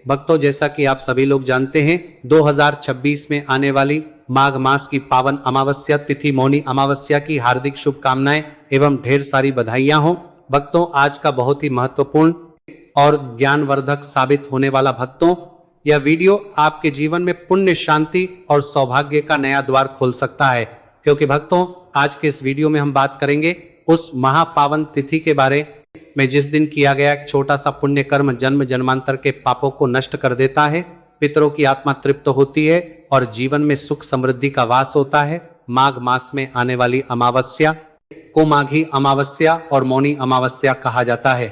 भक्तों, जैसा कि आप सभी लोग जानते हैं, 2026 में आने वाली माघ मास की पावन अमावस्या तिथि मौनी अमावस्या की हार्दिक शुभकामनाएं एवं ढेर सारी बधाइयां हो। भक्तों, आज का बहुत ही महत्वपूर्ण और ज्ञानवर्धक साबित होने वाला भक्तों, यह वीडियो आपके जीवन में पुण्य, शांति और सौभाग्य का नया द्वार खोल सकता है। क्योंकि भक्तों, आज के इस वीडियो में हम बात करेंगे उस महापावन तिथि के बारे में जिस दिन किया गया एक छोटा सा पुण्य कर्म जन्म जन्मांतर के पापों को नष्ट कर देता है, पितरों की आत्मा तृप्त होती है और जीवन में सुख समृद्धि का वास होता है। माघ मास में आने वाली अमावस्या को माघी अमावस्या और मौनी अमावस्या कहा जाता है।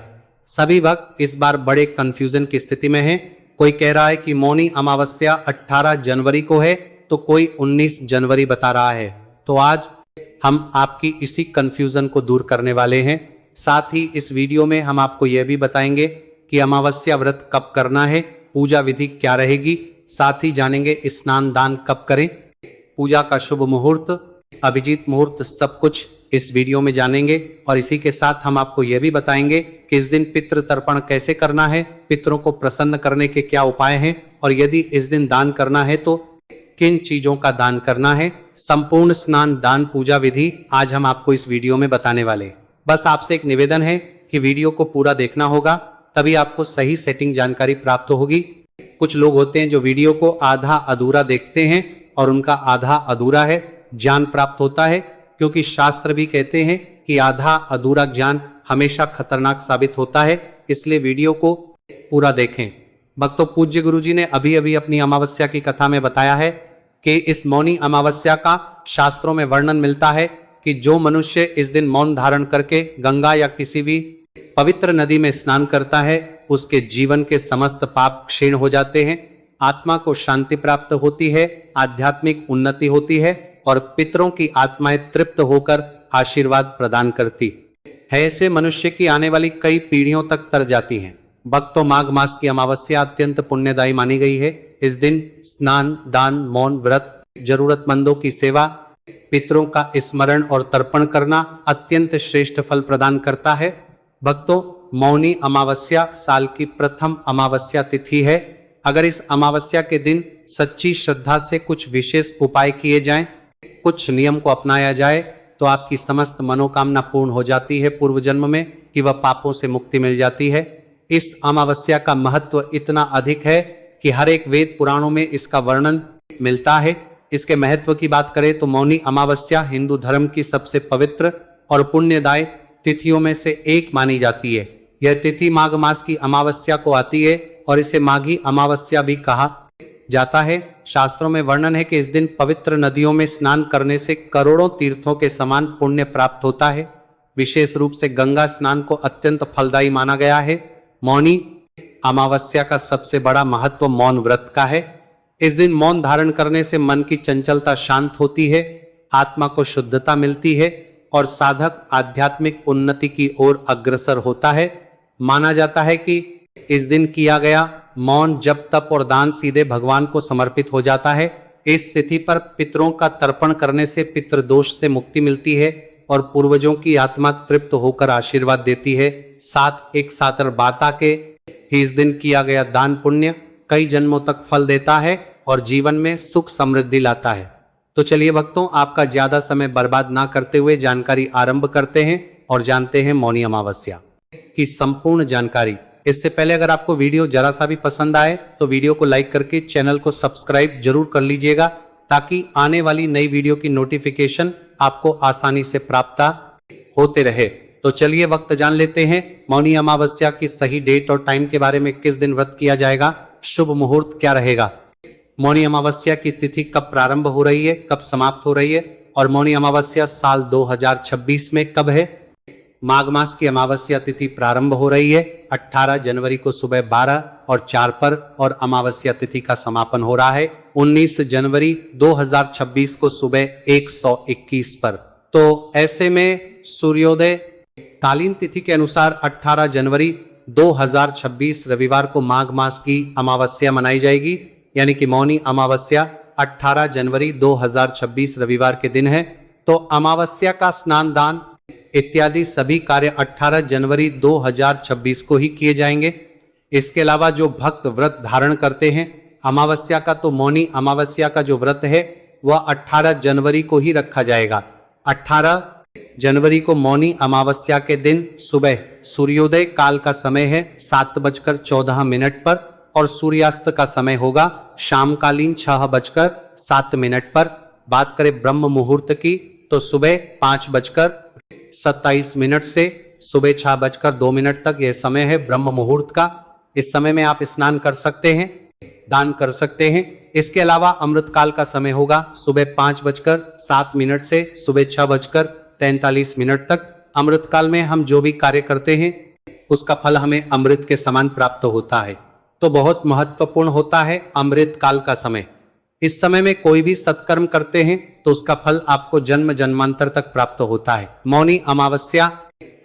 सभी भक्त इस बार बड़े कंफ्यूजन की स्थिति में हैं। कोई कह रहा है कि मौनी अमावस्या 18 जनवरी को है, तो कोई 19 जनवरी बता रहा है। तो आज हम आपकी इसी कंफ्यूजन को दूर करने वाले हैं। साथ ही इस वीडियो में हम आपको यह भी बताएंगे कि अमावस्या व्रत कब करना है, पूजा विधि क्या रहेगी, साथ ही जानेंगे स्नान दान कब करें, पूजा का शुभ मुहूर्त, अभिजीत मुहूर्त, सब कुछ इस वीडियो में जानेंगे। और इसी के साथ हम आपको यह भी बताएंगे कि इस दिन पितृ तर्पण कैसे करना है, पितरों को प्रसन्न करने के क्या उपाय हैं, और यदि इस दिन दान करना है तो किन चीजों का दान करना है। संपूर्ण स्नान दान पूजा विधि आज हम आपको इस वीडियो में बताने वाले। बस आपसे एक निवेदन है कि वीडियो को पूरा देखना होगा, तभी आपको सही सेटिंग जानकारी प्राप्त होगी। कुछ लोग होते हैं जो वीडियो को आधा अधूरा देखते हैं और उनका आधा अधूरा है ज्ञान प्राप्त होता है, क्योंकि शास्त्र भी कहते हैं कि आधा अधूरा ज्ञान हमेशा खतरनाक साबित होता है। इसलिए वीडियो को पूरा देखें। भक्तों, पूज्य गुरुजी ने अभी अभी अपनी अमावस्या की कथा में बताया है कि इस मौनी अमावस्या का शास्त्रों में वर्णन मिलता है कि जो मनुष्य इस दिन मौन धारण करके गंगा या किसी भी पवित्र नदी में स्नान करता है, उसके जीवन के समस्त पाप क्षीण हो जाते हैं, आत्मा को शांति प्राप्त होती है, आध्यात्मिक उन्नति होती है और पितरों की आत्माएं तृप्त होकर आशीर्वाद प्रदान करती है। ऐसे मनुष्य की आने वाली कई पीढ़ियों तक तर जाती हैं। भक्तों, माघ मास की अमावस्या अत्यंत पुण्यदायी मानी गई है। इस दिन स्नान दान मौन व्रत, जरूरतमंदों की सेवा, पितरों का स्मरण और तर्पण करना अत्यंत श्रेष्ठ फल प्रदान करता है। भक्तों, मौनी अमावस्या साल की प्रथम अमावस्या तिथि है। अगर इस अमावस्या के दिन सच्ची श्रद्धा से कुछ विशेष उपाय किए जाएं, कुछ नियम को अपनाया जाए, तो आपकी समस्त मनोकामना पूर्ण हो जाती है पूर्व जन्म में, कि वह पापों से मुक्ति मिल जाती है। इस अमावस्या का महत्व इतना अधिक है कि हर एक वेद पुराणों में इसका वर्णन मिलता है। इसके महत्व की बात करें तो मौनी अमावस्या हिंदू धर्म की सबसे पवित्र और पुण्यदायी तिथियों में से एक मानी जाती है। यह तिथि माघ मास की अमावस्या को आती है और इसे माघी अमावस्या भी कहा जाता है। शास्त्रों में वर्णन है कि इस दिन पवित्र नदियों में स्नान करने से करोड़ों तीर्थों के समान पुण्य प्राप्त होता है। विशेष रूप से गंगा स्नान को अत्यंत फलदायी माना गया है। मौनी अमावस्या का सबसे बड़ा महत्व मौन व्रत का है। इस दिन मौन धारण करने से मन की चंचलता शांत होती है, आत्मा को शुद्धता मिलती है और साधक आध्यात्मिक उन्नति की ओर अग्रसर होता है। माना जाता है कि इस दिन किया गया मौन जप तप और दान सीधे भगवान को समर्पित हो जाता है। इस तिथि पर पितरों का तर्पण करने से पितृदोष से मुक्ति मिलती है और पूर्वजों की आत्मा तृप्त होकर आशीर्वाद देती है। साथ एक सातर बाता के ही इस दिन किया गया दान पुण्य कई जन्मों तक फल देता है और जीवन में सुख समृद्धि लाता है। तो चलिए भक्तों, आपका ज्यादा समय बर्बाद ना करते हुए जानकारी आरंभ करते हैं और जानते हैं मौनी अमावस्या की संपूर्ण जानकारी। इससे पहले अगर आपको वीडियो जरा सा भी पसंद आए तो वीडियो को लाइक करके चैनल को सब्सक्राइब जरूर कर लीजिएगा, ताकि आने वाली नई वीडियो की नोटिफिकेशन आपको आसानी से प्राप्त होते रहे। तो चलिए वक्त जान लेते हैं मौनी अमावस्या की सही डेट और टाइम के बारे में। किस दिन व्रत किया जाएगा, शुभ मुहूर्त क्या रहेगा, मौनी अमावस्या की तिथि कब प्रारंभ हो रही है, कब समाप्त हो रही है, और मौनी अमावस्या साल 2026 में कब है। माघ मास की अमावस्या तिथि प्रारंभ हो रही है 18 जनवरी को सुबह 12 और 4 पर, और अमावस्या तिथि का समापन हो रहा है 19 जनवरी 2026 को सुबह 121 पर। तो ऐसे में सूर्योदय कालीन तिथि के अनुसार 18 जनवरी 2026 रविवार को माघ मास की अमावस्या मनाई जाएगी, यानी कि मौनी अमावस्या 18 जनवरी 2026 रविवार के दिन है। तो अमावस्या का स्नान दान इत्यादि सभी कार्य 18 जनवरी 2026 को ही किए जाएंगे। इसके अलावा जो भक्त व्रत धारण करते हैं अमावस्या का, तो मौनी अमावस्या का जो व्रत है वह 18 जनवरी को ही रखा जाएगा। 18 जनवरी को मौनी अमावस्या के दिन सुबह सूर्योदय काल का समय है 7:14 पर और सूर्यास्त का समय होगा शामकालीन 6:07 पर। बात करें ब्रह्म मुहूर्त की तो सुबह 5:27 से सुबह 6:02 तक यह समय है ब्रह्म मुहूर्त का। इस समय में आप स्नान कर सकते हैं, दान कर सकते हैं। इसके अलावा अमृत काल का समय होगा सुबह 5:07 से सुबह 6:43 तक। अमृत काल में हम जो भी कार्य करते हैं उसका फल हमें अमृत के समान प्राप्त होता है, तो बहुत महत्वपूर्ण होता है अमृत काल का समय। इस समय में कोई भी सत्कर्म करते हैं तो उसका फल आपको जन्म जन्मांतर तक प्राप्त होता है। मौनी अमावस्या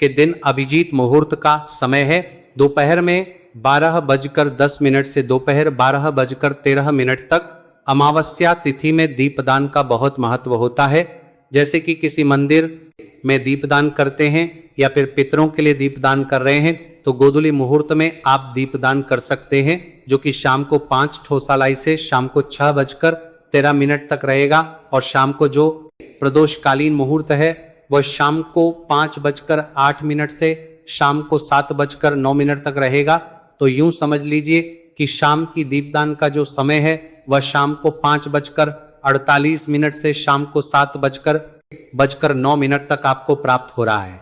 के दिन अभिजीत मुहूर्त का समय है दोपहर में 12:10 से दोपहर 12:13 तक। अमावस्या तिथि में दीपदान का बहुत महत्व होता है। जैसे कि किसी मंदिर में दीपदान करते हैं या फिर पितरों के लिए दीपदान कर रहे हैं तो गोधूली मुहूर्त में आप दीपदान कर सकते हैं, जो कि शाम को 5 ठोसालाई से शाम को 6:13 तक रहेगा। और शाम को जो प्रदोषकालीन मुहूर्त है वह शाम को 5:08 से शाम को 7:09 तक रहेगा। तो यूं समझ लीजिए कि शाम की दीपदान का जो समय है वह शाम को 5:48 से शाम को 7:09 तक आपको प्राप्त हो रहा है।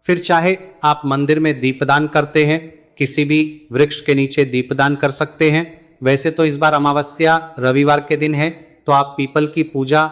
फिर चाहे आप मंदिर में दीपदान करते हैं, किसी भी वृक्ष के नीचे दीपदान कर सकते हैं। वैसे तो इस बार अमावस्या रविवार के दिन है तो आप पीपल की पूजा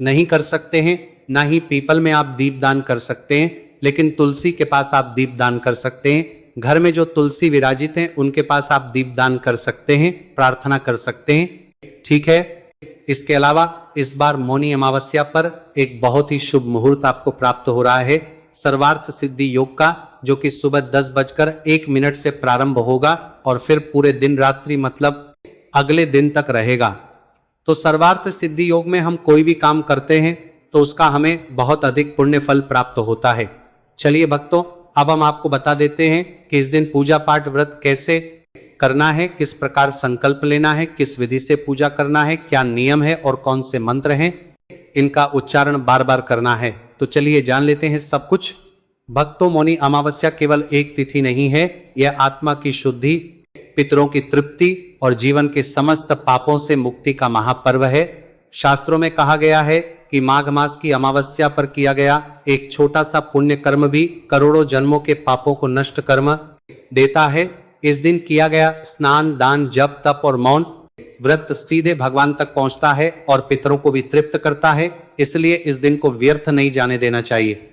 नहीं कर सकते हैं, ना ही पीपल में आप दीपदान कर सकते हैं, लेकिन तुलसी के पास आप दीपदान कर सकते हैं। घर में जो तुलसी विराजित हैं उनके पास आप दीपदान कर सकते हैं, प्रार्थना कर सकते हैं, ठीक है। इसके अलावा इस बार मौनी अमावस्या पर एक बहुत ही शुभ मुहूर्त आपको प्राप्त हो रहा है सर्वार्थ सिद्धि योग का, जो कि सुबह 10:01 से प्रारंभ होगा और फिर पूरे दिन रात्रि मतलब अगले दिन तक रहेगा। तो सर्वार्थ सिद्धि योग में हम कोई भी काम करते हैं तो उसका हमें बहुत अधिक पुण्य फल प्राप्त होता है। चलिए भक्तों, अब हम आपको बता देते हैं कि इस दिन पूजा पाठ व्रत कैसे करना है, किस प्रकार संकल्प लेना है, किस विधि से पूजा करना है, क्या नियम है और कौन से मंत्र हैं, इनका उच्चारण बार बार करना है। तो चलिए जान लेते हैं सब कुछ। भक्तों, मौनी अमावस्या केवल एक तिथि नहीं है, यह आत्मा की शुद्धि, पितरों की तृप्ति और जीवन के समस्त पापों से मुक्ति का महापर्व है। शास्त्रों में कहा गया है कि माघ मास की अमावस्या पर किया गया एक छोटा सा पुण्य कर्म भी करोड़ों जन्मों के पापों को नष्ट कर्म देता है। इस दिन किया गया स्नान, दान, जप, तप और मौन व्रत सीधे भगवान तक पहुंचता है और पितरों को भी तृप्त करता है, इसलिए इस दिन को व्यर्थ नहीं जाने देना चाहिए।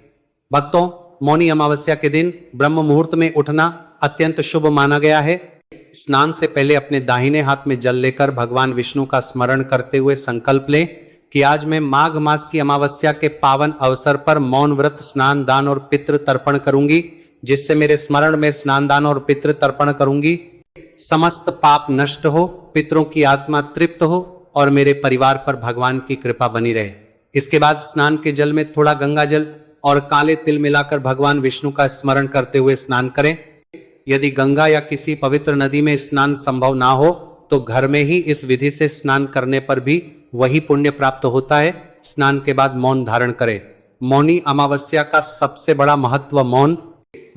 भक्तों, मौनी अमावस्या के दिन ब्रह्म मुहूर्त में उठना अत्यंत शुभ माना गया है। स्नान से पहले अपने दाहिने हाथ में जल लेकर भगवान विष्णु का स्मरण करते हुए संकल्प लें कि आज मैं माघ मास की अमावस्या के पावन अवसर पर मौन व्रत, स्नान, दान और पितृ तर्पण करूंगी, जिससे मेरे स्मरण में स्नान, दान और पितृ तर्पण करूंगी समस्त पाप नष्ट हो, पितरों की आत्मा तृप्त हो और मेरे परिवार पर भगवान की कृपा बनी रहे। इसके बाद स्नान के जल में थोड़ा गंगा जल और काले तिल मिलाकर भगवान विष्णु का स्मरण करते हुए स्नान करें। यदि गंगा या किसी पवित्र नदी में स्नान संभव ना हो तो घर में ही इस विधि से स्नान करने पर भी वही पुण्य प्राप्त होता है। स्नान के बाद मौन धारण करें। मौनी अमावस्या का सबसे बड़ा महत्व मौन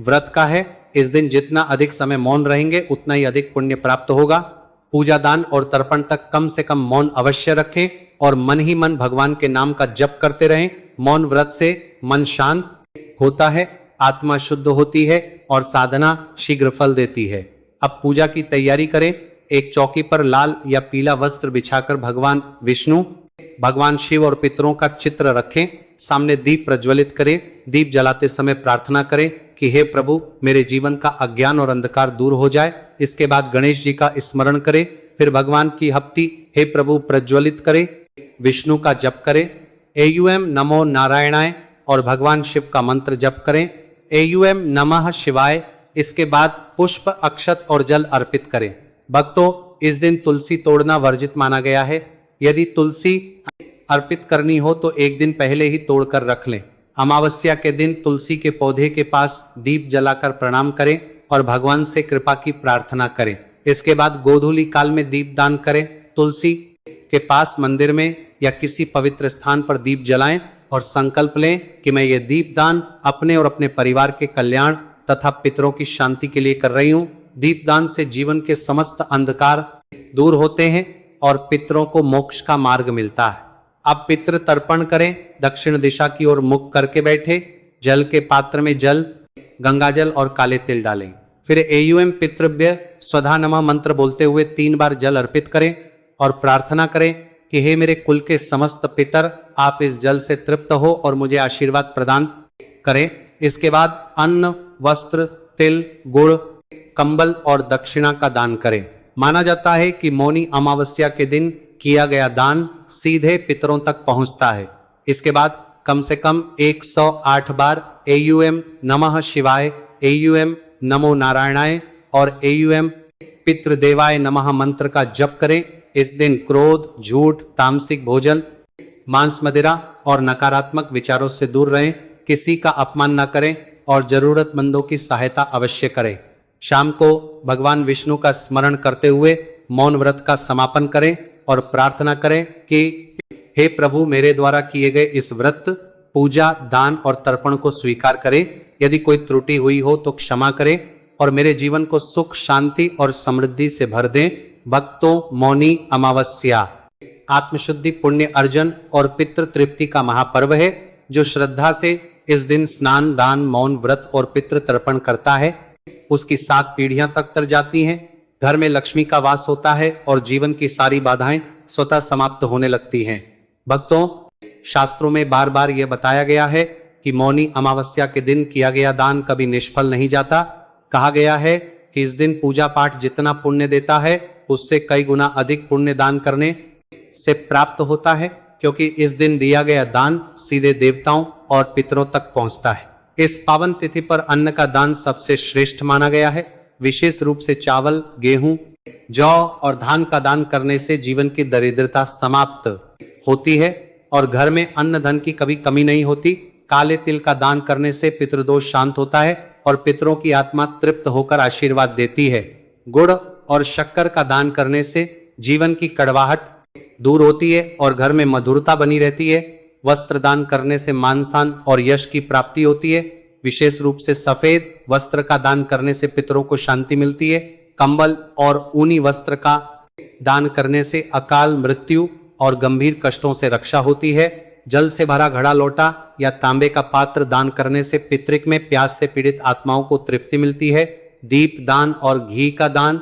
व्रत का है। इस दिन जितना अधिक समय मौन रहेंगे उतना ही अधिक पुण्य प्राप्त होगा। पूजा, दान और तर्पण तक कम से कम मौन अवश्य रखें और मन ही मन भगवान के नाम का जप करते रहें। मौन व्रत से मन शांत होता है, आत्मा शुद्ध होती है और साधना शीघ्र फल देती है। अब पूजा की तैयारी करें। एक चौकी पर लाल या पीला वस्त्र बिछाकर भगवान विष्णु, भगवान शिव और पितरों का चित्र रखें। सामने दीप प्रज्वलित करें। दीप जलाते समय प्रार्थना करें कि हे प्रभु, मेरे जीवन का अज्ञान और अंधकार दूर हो जाए। इसके बाद गणेश जी का स्मरण करें। फिर भगवान की हप्ती हे प्रभु प्रज्वलित करें। विष्णु का जप करें, एयूएम नमो नारायणाय, और भगवान शिव का मंत्र जप करें, एयूएम नमः शिवाय। इसके बाद पुष्प, अक्षत और जल अर्पित करें। भक्तों, इस दिन तुलसी तोड़ना वर्जित माना गया है। यदि तुलसी अर्पित करनी हो तो एक दिन पहले ही तोड़कर रख लें। अमावस्या के दिन तुलसी के पौधे के पास दीप जलाकर प्रणाम करें और भगवान से कृपा की प्रार्थना करें। इसके बाद गोधूली काल में दीप दान करें। तुलसी के पास मंदिर में या किसी पवित्र स्थान पर दीप जलाएं और संकल्प लें कि मैं ये दीप दान अपने और अपने परिवार के कल्याण तथा पितरों की शांति के लिए कर रही हूँ। दीप दान से जीवन के समस्त अंधकार दूर होते हैं और पितरों को मोक्ष का मार्ग मिलता है। अब पितृ तर्पण करें। दक्षिण दिशा की ओर मुख करके बैठे, जल के पात्र में जल, गंगाजल और काले तिल डालें। फिर एयूएम पितृभ्य स्वधा नमः मंत्र बोलते हुए 3 बार जल अर्पित करें और प्रार्थना करें कि हे मेरे कुल के समस्त पितर, आप इस जल से तृप्त हो और मुझे आशीर्वाद प्रदान करें। इसके बाद अन्न, वस्त्र, तिल, गुड़, कंबल और दक्षिणा का दान करें। माना जाता है कि मौनी अमावस्या के दिन किया गया दान सीधे पितरों तक पहुंचता है। इसके बाद कम से कम 108 बार एयूएम नमः शिवाय, एयूएम नमो नारायणाय और एयूएम पितृदेवाय नमः मंत्र का जप करें। इस दिन क्रोध, झूठ, तामसिक भोजन, मांस मदिरा और नकारात्मक विचारों से दूर रहें। किसी का अपमान न करें और जरूरतमंदों की सहायता अवश्य करें। शाम को भगवान विष्णु का स्मरण करते हुए मौन व्रत का समापन करें और प्रार्थना करें कि हे प्रभु, मेरे द्वारा किए गए इस व्रत, पूजा, दान और तर्पण को स्वीकार करें। यदि कोई त्रुटि हुई हो तो क्षमा करें और मेरे जीवन को सुख, शांति और समृद्धि से भर दें। भक्तों, मौनी अमावस्या आत्मशुद्धि, पुण्य अर्जन और पितृ तृप्ति का महापर्व है। जो श्रद्धा से इस दिन स्नान, दान, मौन व्रत और पितृ तर्पण करता है, उसकी 7 पीढ़ियां तक तर जाती हैं। घर में लक्ष्मी का वास होता है और जीवन की सारी बाधाएं स्वतः समाप्त होने लगती हैं। भक्तों, शास्त्रों में बार बार यह बताया गया है कि मौनी अमावस्या के दिन किया गया दान कभी निष्फल नहीं जाता। कहा गया है कि इस दिन पूजा पाठ जितना पुण्य देता है, उससे कई गुना अधिक पुण्य दान करने से प्राप्त होता है, क्योंकि इस दिन दिया गया दान सीधे देवताओं और पितरों तक पहुंचता है। इस पावन तिथि पर अन्न का दान सबसे श्रेष्ठ माना गया है। विशेष रूप से चावल, गेहूं, जौ और धान का दान करने से जीवन की दरिद्रता समाप्त होती है और घर में अन्न धन की कभी कमी नहीं होती। काले तिल का दान करने से पितृदोष शांत होता है और पितरों की आत्मा तृप्त होकर आशीर्वाद देती है। गुड़ और शक्कर का दान करने से जीवन की कड़वाहट दूर होती है और घर में मधुरता बनी रहती है। वस्त्र दान करने से मान सम्मान और यश की प्राप्ति होती है। विशेष रूप से सफेद वस्त्र का दान करने से पितरों को शांति मिलती है। कंबल और ऊनी वस्त्र का दान करने से अकाल मृत्यु और गंभीर कष्टों से रक्षा होती है। जल से भरा घड़ा, लोटा या तांबे का पात्र दान करने से पितृक में प्यास से पीड़ित आत्माओं को तृप्ति मिलती है। दीप दान और घी का दान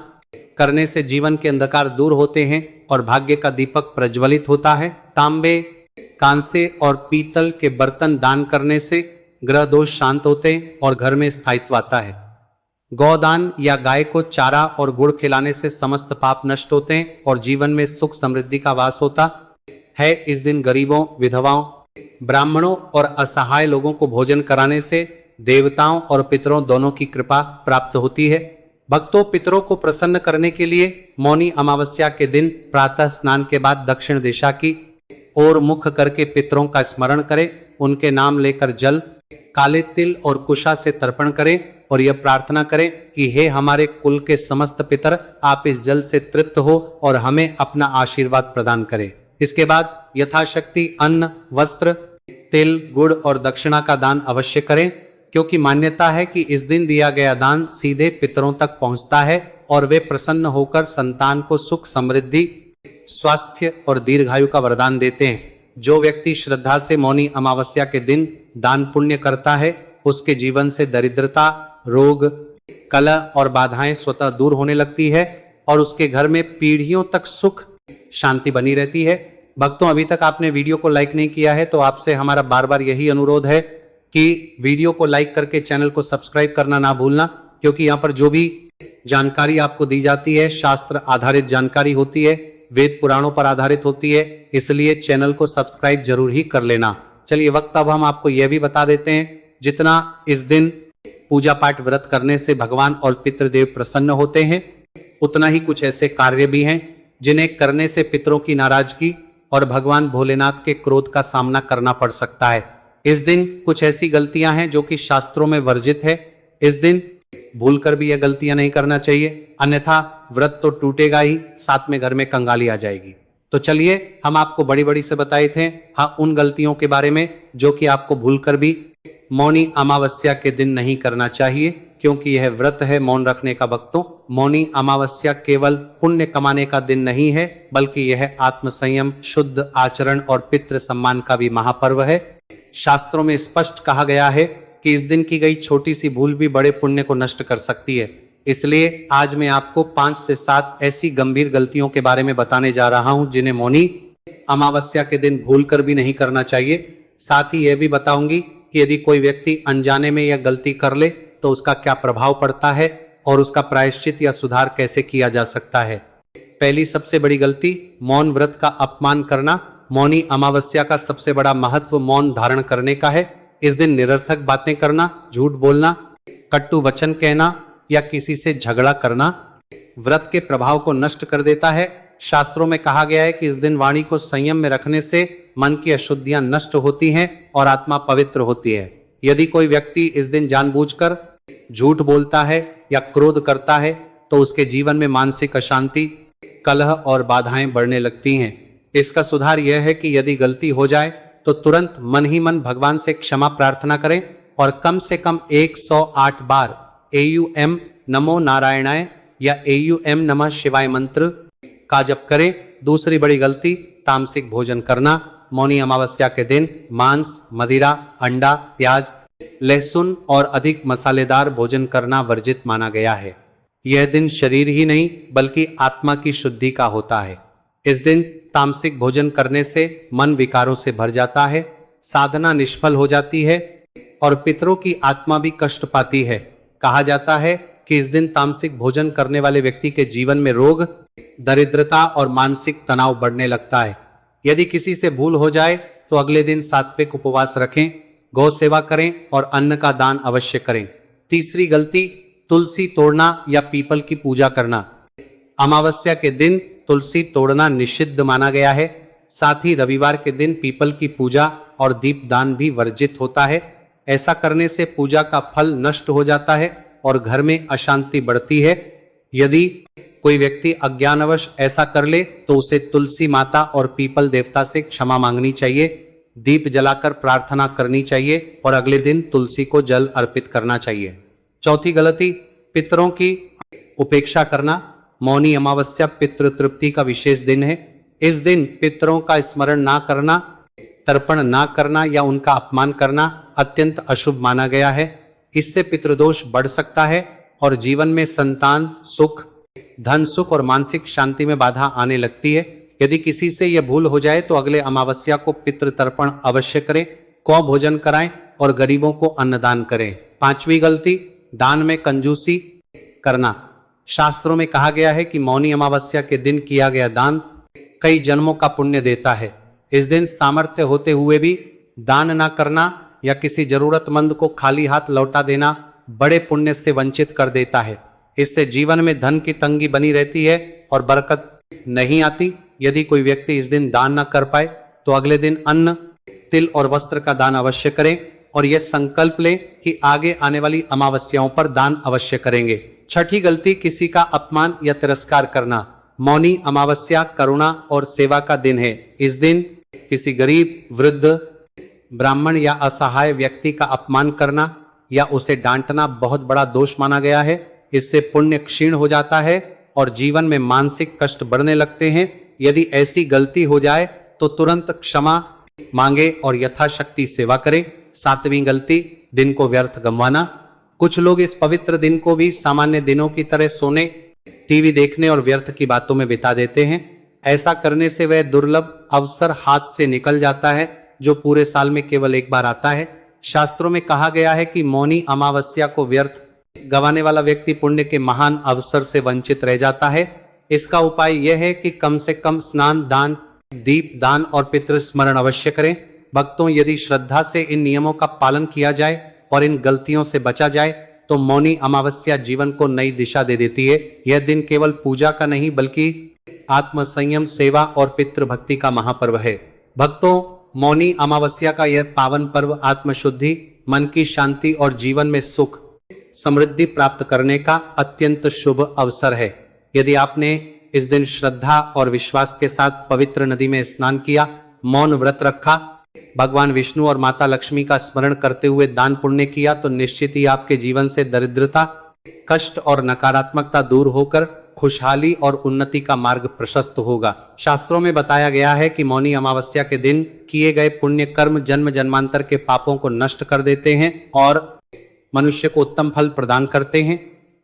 करने से जीवन के अंधकार दूर होते हैं और भाग्य का दीपक प्रज्वलित होता है। तांबे, कांसे और पीतल के बर्तन दान करने से ग्रह दोष शांत होते हैं और घर में स्थायित्व आता है। गौदान या गाय को चारा और गुड़ खिलाने से समस्त पाप नष्ट होते हैं और जीवन में सुख समृद्धि का वास होता है। इस दिन गरीबों, विधवाओं, ब्राह्मणों और असहाय लोगों को भोजन कराने से देवताओं और पितरों दोनों की कृपा प्राप्त होती है। भक्तों, पितरों को प्रसन्न करने के लिए मौनी अमावस्या के दिन प्रातः स्नान के बाद दक्षिण दिशा की ओर मुख करके पितरों का स्मरण करें। उनके नाम लेकर जल, काले तिल और कुशा से तर्पण करें और यह प्रार्थना करें कि हे हमारे कुल के समस्त पितर, आप इस जल से तृप्त हो और हमें अपना आशीर्वाद प्रदान करें। इसके बाद यथाशक्ति अन्न, वस्त्र, तिल, गुड़ और दक्षिणा का दान अवश्य करें, क्योंकि मान्यता है कि इस दिन दिया गया दान सीधे पितरों तक पहुंचता है और वे प्रसन्न होकर संतान को सुख, समृद्धि, स्वास्थ्य और दीर्घायु का वरदान देते हैं। जो व्यक्ति श्रद्धा से मौनी अमावस्या के दिन दान पुण्य करता है, उसके जीवन से दरिद्रता, रोग, कलह और बाधाएं स्वतः दूर होने लगती है और उसके घर में पीढ़ियों तक सुख शांति बनी रहती है। भक्तों, अभी तक आपने वीडियो को लाइक नहीं किया है तो आपसे हमारा बार बार यही अनुरोध है कि वीडियो को लाइक करके चैनल को सब्सक्राइब करना ना भूलना, क्योंकि यहाँ पर जो भी जानकारी आपको दी जाती है शास्त्र आधारित जानकारी होती है, वेद पुराणों पर आधारित होती है, इसलिए चैनल को सब्सक्राइब जरूर ही कर लेना। चलिए वक्त अब हम आपको यह भी बता देते हैं, जितना इस दिन पूजा पाठ व्रत करने से भगवान और पितृदेव प्रसन्न होते हैं, उतना ही कुछ ऐसे कार्य भी हैं जिन्हें करने से पितरों की नाराजगी और भगवान भोलेनाथ के क्रोध का सामना करना पड़ सकता है। इस दिन कुछ ऐसी गलतियां हैं जो कि शास्त्रों में वर्जित है। इस दिन भूलकर भी यह गलतियां नहीं करना चाहिए, अन्यथा व्रत तो टूटेगा ही, साथ में घर में कंगाली आ जाएगी। तो चलिए हम आपको बड़ी बड़ी से बताए थे हाँ उन गलतियों के बारे में जो कि आपको भूलकर भी मौनी अमावस्या के दिन नहीं करना चाहिए, क्योंकि यह व्रत है मौन रखने का। भक्तों, मौनी अमावस्या केवल पुण्य कमाने का दिन नहीं है, बल्कि यह आत्म संयम, शुद्ध आचरण और पितृ सम्मान का भी महापर्व है। शास्त्रों में स्पष्ट कहा गया है कि इस दिन की गई छोटी सी भूल भी बड़े पुण्य को नष्ट कर सकती है। इसलिए आज मैं आपको 5 से 7 ऐसी गंभीर गलतियों के बारे में बताने जा रहा हूं जिन्हें मौनी अमावस्या के दिन भूलकर भी नहीं करना चाहिए। साथ ही यह भी बताऊंगी कि यदि कोई व्यक्ति अनजाने में यह गलती कर ले तो उसका क्या प्रभाव पड़ता है और उसका प्रायश्चित या सुधार कैसे किया जा सकता है। पहली सबसे बड़ी गलती, मौन व्रत का अपमान करना। मौनी अमावस्या का सबसे बड़ा महत्व मौन धारण करने का है। इस दिन निरर्थक बातें करना, झूठ बोलना, कटु वचन कहना या किसी से झगड़ा करना व्रत के प्रभाव को नष्ट कर देता है। शास्त्रों में कहा गया है कि इस दिन वाणी को संयम में रखने से मन की अशुद्धियां नष्ट होती हैं और आत्मा पवित्र होती है। यदि कोई व्यक्ति इस दिन जानबूझकर झूठ बोलता है या क्रोध करता है तो उसके जीवन में मानसिक अशांति, कलह और बाधाएं बढ़ने लगती हैं। इसका सुधार यह है कि यदि गलती हो जाए तो तुरंत मन ही मन भगवान से क्षमा प्रार्थना करें और कम से कम 108 बार AUM नमो नारायणाय या AUM नमः शिवाय मंत्र का जप करें। दूसरी बड़ी गलती, तामसिक भोजन करना। मौनी अमावस्या के दिन मांस, मदिरा, अंडा, प्याज, लहसुन और अधिक मसालेदार भोजन करना वर्जित माना गया है। यह दिन शरीर ही नहीं बल्कि आत्मा की शुद्धि का होता है। इस दिन तामसिक भोजन करने से मन विकारों से भर जाता है, साधना निष्फल हो जाती है और पितरों की आत्मा भी कष्ट पाती है। कहा जाता है कि इस दिन तामसिक भोजन करने वाले व्यक्ति के जीवन में रोग, दरिद्रता और मानसिक तनाव बढ़ने लगता है। यदि किसी से भूल हो जाए तो अगले दिन सात्विक उपवास रखें, गौ सेवा करें और अन्न का दान अवश्य करें। तीसरी गलती, तुलसी तोड़ना या पीपल की पूजा करना। अमावस्या के दिन तुलसी तोड़ना निषिद्ध माना गया है। साथ ही रविवार के दिन पीपल की पूजा और दीपदान भी वर्जित होता है। ऐसा करने से पूजा का फल नष्ट हो जाता है और घर में अशांति बढ़ती है। यदि कोई व्यक्ति अज्ञानवश ऐसा कर ले तो उसे तुलसी माता और पीपल देवता से क्षमा मांगनी चाहिए, दीप जलाकर प्रार्थना करनी चाहिए और अगले दिन तुलसी को जल अर्पित करना चाहिए। चौथी गलती, पितरों की उपेक्षा करना। मौनी अमावस्या पितृ तृप्ति का विशेष दिन है। इस दिन पितरों का स्मरण ना करना, तर्पण ना करना या उनका अपमान करना अत्यंत अशुभ माना गया है। इससे पितृदोष बढ़ सकता है और जीवन में संतान सुख, धन सुख और मानसिक शांति में बाधा आने लगती है। यदि किसी से यह भूल हो जाए तो अगले अमावस्या को पितृ तर्पण अवश्य करें, कौ भोजन कराएं और गरीबों को अन्नदान करें। पांचवी गलती, दान में कंजूसी करना। शास्त्रों में कहा गया है कि मौनी अमावस्या के दिन किया गया दान कई जन्मों का पुण्य देता है। इस दिन सामर्थ्य होते हुए भी दान ना करना या किसी जरूरतमंद को खाली हाथ लौटा देना बड़े पुण्य से वंचित कर देता है। इससे जीवन में धन की तंगी बनी रहती है और बरकत नहीं आती। यदि कोई व्यक्ति इस दिन दान न कर पाए तो अगले दिन अन्न, तिल और वस्त्र का दान अवश्य करें और यह संकल्प लें कि आगे आने वाली अमावस्याओं पर दान अवश्य करेंगे। छठी गलती, किसी का अपमान या तिरस्कार करना। मौनी अमावस्या करुणा और सेवा का दिन है। इस दिन किसी गरीब, वृद्ध, ब्राह्मण या असहाय व्यक्ति का अपमान करना या उसे डांटना बहुत बड़ा दोष माना गया है। इससे पुण्य क्षीण हो जाता है और जीवन में मानसिक कष्ट बढ़ने लगते हैं। यदि ऐसी गलती हो जाए तो तुरंत क्षमा मांगे और यथाशक्ति सेवा करें। सातवीं गलती, दिन को व्यर्थ गंवाना। कुछ लोग इस पवित्र दिन को भी सामान्य दिनों की तरह सोने, टीवी देखने और व्यर्थ की बातों में बिता देते हैं। ऐसा करने से वह दुर्लभ अवसर हाथ से निकल जाता है जो पूरे साल में केवल एक बार आता है। शास्त्रों में कहा गया है कि मौनी अमावस्या को व्यर्थ गंवाने वाला व्यक्ति पुण्य के महान अवसर से वंचित रह जाता है। इसका उपाय यह है कि कम से कम स्नान, दान, दीप दान और पितृ स्मरण अवश्य करें। भक्तों, यदि श्रद्धा से इन नियमों का पालन किया जाए और इन गलतियों से बचा जाए तो मौनी अमावस्या जीवन को नई दिशा दे देती है। यह दिन केवल पूजा का नहीं बल्कि आत्म संयम, सेवा और पितृ भक्ति का महापर्व है। भक्तों, मौनी अमावस्या का यह पावन पर्व आत्मशुद्धि, मन की शांति और जीवन में सुख समृद्धि प्राप्त करने का अत्यंत शुभ अवसर है। यदि आपने इस दिन श्रद्धा और विश्वास के साथ पवित्र नदी में स्नान किया, मौन व्रत रखा, भगवान विष्णु और माता लक्ष्मी का स्मरण करते हुए दान पुण्य किया, तो निश्चित ही आपके जीवन से दरिद्रता, कष्ट और नकारात्मकता दूर होकर खुशहाली और उन्नति का मार्ग प्रशस्त होगा। शास्त्रों में बताया गया है कि मौनी अमावस्या के दिन किए गए पुण्य कर्म जन्म जन्मांतर के पापों को नष्ट कर देते हैं और मनुष्य को उत्तम फल प्रदान करते हैं।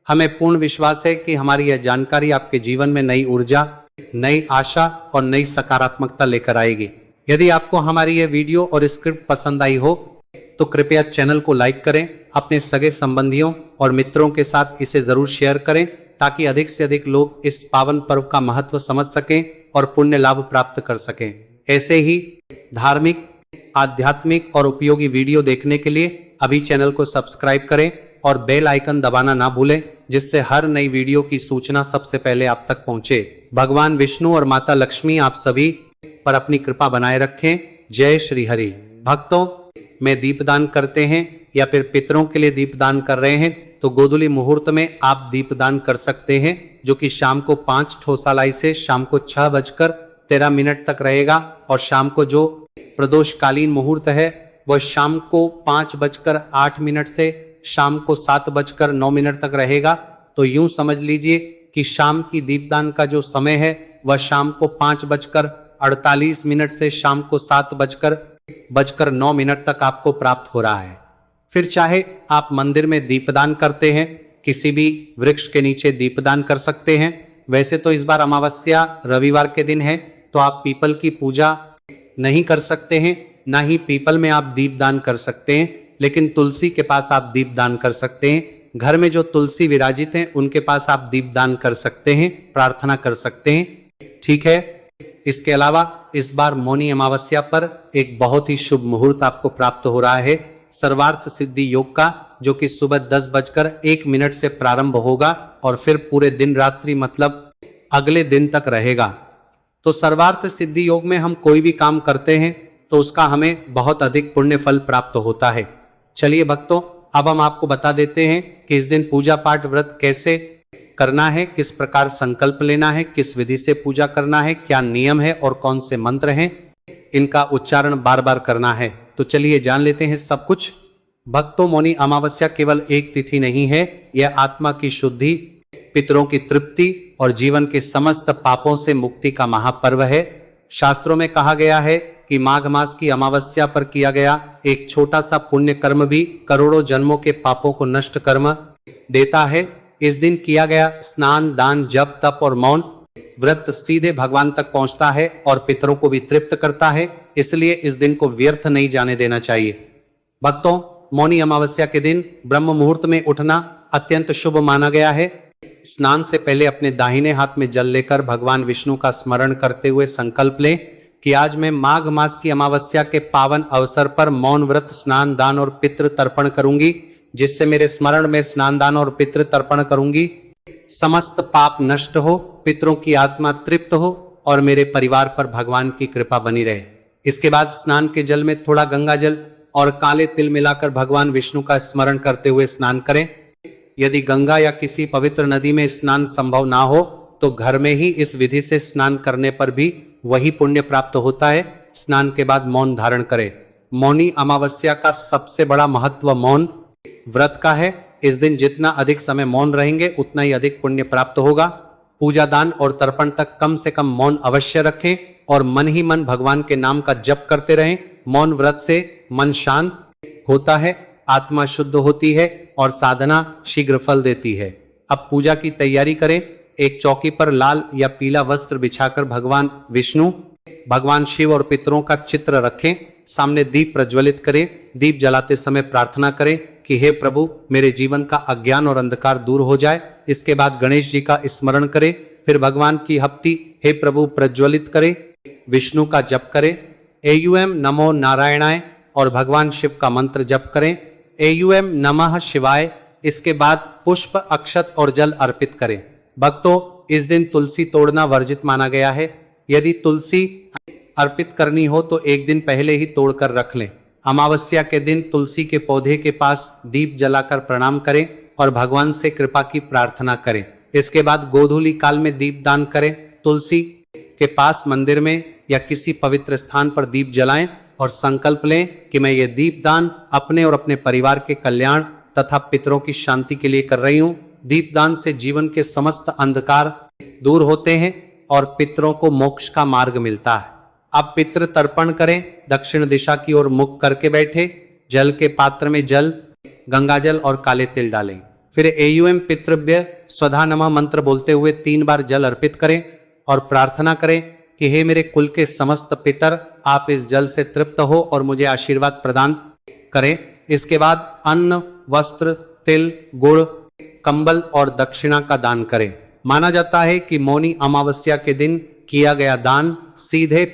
हमें पूर्ण विश्वास है कि हमारी यह जानकारी आपके जीवन में नई ऊर्जा, नई आशा और नई सकारात्मकता लेकर आएगी। यदि आपको हमारी यह वीडियो और स्क्रिप्ट पसंद आई हो तो कृपया चैनल को लाइक करें, अपने सगे संबंधियों और मित्रों के साथ इसे जरूर शेयर करें, ताकि अधिक से अधिक लोग इस पावन पर्व का महत्व समझ सकें और पुण्य लाभ प्राप्त कर सकें। ऐसे ही धार्मिक, आध्यात्मिक और उपयोगी वीडियो देखने के लिए अभी चैनल को सब्सक्राइब करें और बेल आइकन दबाना ना भूलें, जिससे हर नई वीडियो की सूचना सबसे पहले आप तक पहुंचे। भगवान विष्णु और माता लक्ष्मी आप सभी पर अपनी कृपा बनाए रखें। जय श्री हरि। भक्तों, में दीपदान करते हैं या फिर पितरों के लिए दीपदान कर रहे हैं तो गोधूली मुहूर्त में आप दीपदान कर सकते हैं, जो कि शाम को 5 ठोसालाई से शाम को 6:13 तक रहेगा। और शाम को जो प्रदोषकालीन मुहूर्त है वह शाम को 5:08 से शाम को 7:09 तक रहेगा। तो यूं समझ लीजिए कि शाम की दीपदान का जो समय है वह शाम को 5:48 से शाम को 7:09 तक आपको प्राप्त हो रहा है। फिर चाहे आप मंदिर में दीपदान करते हैं, किसी भी वृक्ष के नीचे दीपदान कर सकते हैं। वैसे तो इस बार अमावस्या रविवार के दिन है, तो आप पीपल की पूजा नहीं कर सकते हैं, ना ही पीपल में आप दीपदान कर सकते हैं, लेकिन तुलसी के पास आप दीपदान कर सकते हैं। घर में जो तुलसी विराजित हैं उनके पास आप दीपदान कर सकते हैं, प्रार्थना कर सकते हैं। ठीक है। इसके अलावा इस बार मौनी अमावस्या पर एक बहुत ही शुभ मुहूर्त आपको प्राप्त हो रहा है, सर्वार्थ सिद्धि योग का, जो कि सुबह 10:01 से प्रारंभ होगा और फिर पूरे दिन रात्रि मतलब अगले दिन तक रहेगा। तो सर्वार्थ सिद्धि योग में हम कोई भी काम करते हैं तो उसका हमें बहुत अधिक पुण्य फल प्राप्त होता है। चलिए भक्तों, अब हम आपको बता देते हैं कि इस दिन पूजा पाठ व्रत कैसे करना है, किस प्रकार संकल्प लेना है, किस विधि से पूजा करना है, क्या नियम है और कौन से मंत्र हैं, इनका उच्चारण बार बार करना है। तो चलिए जान लेते हैं सब कुछ। भक्तों, मौनी अमावस्या केवल एक तिथि नहीं है, यह आत्मा की शुद्धि, पितरों की तृप्ति और जीवन के समस्त पापों से मुक्ति का महापर्व है। शास्त्रों में कहा गया है कि माघ मास की अमावस्या पर किया गया एक छोटा सा पुण्य कर्म भी करोड़ों जन्मों के पापों को नष्ट कर्म देता है। इस दिन किया गया स्नान, दान, जप, तप और मौन व्रत सीधे भगवान तक पहुंचता है और पितरों को भी तृप्त करता है, इसलिए इस दिन को व्यर्थ नहीं जाने देना चाहिए। भक्तों, मौनी अमावस्या के दिन ब्रह्म मुहूर्त में उठना अत्यंत शुभ माना गया है। स्नान से पहले अपने दाहिने हाथ में जल लेकर भगवान विष्णु का स्मरण करते हुए संकल्प लें कि आज मैं माघ मास की अमावस्या के पावन अवसर पर मौन व्रत, स्नान, दान और पितृ तर्पण करूंगी, जिससे मेरे स्मरण में स्नान, दान और पितृ तर्पण करूंगी समस्त पाप नष्ट हो, पितरों की आत्मा तृप्त हो और मेरे परिवार पर भगवान की कृपा बनी रहे। इसके बाद स्नान के जल में थोड़ा गंगा जल और काले तिल मिलाकर भगवान विष्णु का स्मरण करते हुए स्नान करें। यदि गंगा या किसी पवित्र नदी में स्नान संभव ना हो तो घर में ही इस विधि से स्नान करने पर भी वही पुण्य प्राप्त होता है। स्नान के बाद मौन धारण करें। मौनी अमावस्या का सबसे बड़ा महत्व मौन व्रत का है। इस दिन जितना अधिक समय मौन रहेंगे उतना ही अधिक पुण्य प्राप्त होगा। पूजा, दान और तर्पण तक कम से कम मौन अवश्य रखें और मन ही मन भगवान के नाम का जप करते रहें। मौन व्रत से मन शांत होता है, आत्मा शुद्ध होती है और साधना शीघ्र फल देती है। अब पूजा की तैयारी करें। एक चौकी पर लाल या पीला वस्त्र बिछाकर भगवान विष्णु, भगवान शिव और पितरों का चित्र रखें। सामने दीप प्रज्वलित करें। दीप जलाते समय प्रार्थना करें कि हे प्रभु, मेरे जीवन का अज्ञान और अंधकार दूर हो जाए। इसके बाद गणेश जी का स्मरण करें। फिर भगवान की हप्ती हे प्रभु प्रज्वलित करें। विष्णु का जप करें, एयूएम नमो नारायणाय, और भगवान शिव का मंत्र जप करें, एयूएम नमः शिवाय। इसके बाद पुष्प, अक्षत और जल अर्पित करें। भक्तों, इस दिन तुलसी तोड़ना वर्जित माना गया है। यदि तुलसी अर्पित करनी हो तो एक दिन पहले ही तोड़कर रख लें। अमावस्या के दिन तुलसी के पौधे के पास दीप जलाकर प्रणाम करें। और भगवान से कृपा की प्रार्थना करें। इसके बाद गोधूली काल में दीप दान करें। तुलसी के पास मंदिर में या किसी पवित्र स्थान पर दीप जलाएं और संकल्प लें कि मैं ये दीप दान अपने और अपने परिवार के कल्याण तथा पितरों की शांति के लिए कर रही हूं। दीपदान से जीवन के समस्त अंधकार दूर होते हैं और पितरों को मोक्ष का मार्ग मिलता है। अब पितृ तर्पण करें। दक्षिण दिशा की ओर मुख करके बैठे, जल के पात्र में जल, गंगाजल और काले तिल डालें। फिर एयुएम पितृभ्य स्वधा नमः मंत्र बोलते हुए 3 बार जल अर्पित करें और प्रार्थना करें कि हे मेरे कुल के समस्त पितर, आप इस जल से तृप्त हो और मुझे आशीर्वाद प्रदान करें। इसके बाद अन्न, वस्त्र, तिल, गुड़, कंबल और दक्षिणा का दान करें। माना जाता है कि मौनी अमावस्या के दिन किया गया दान सीधे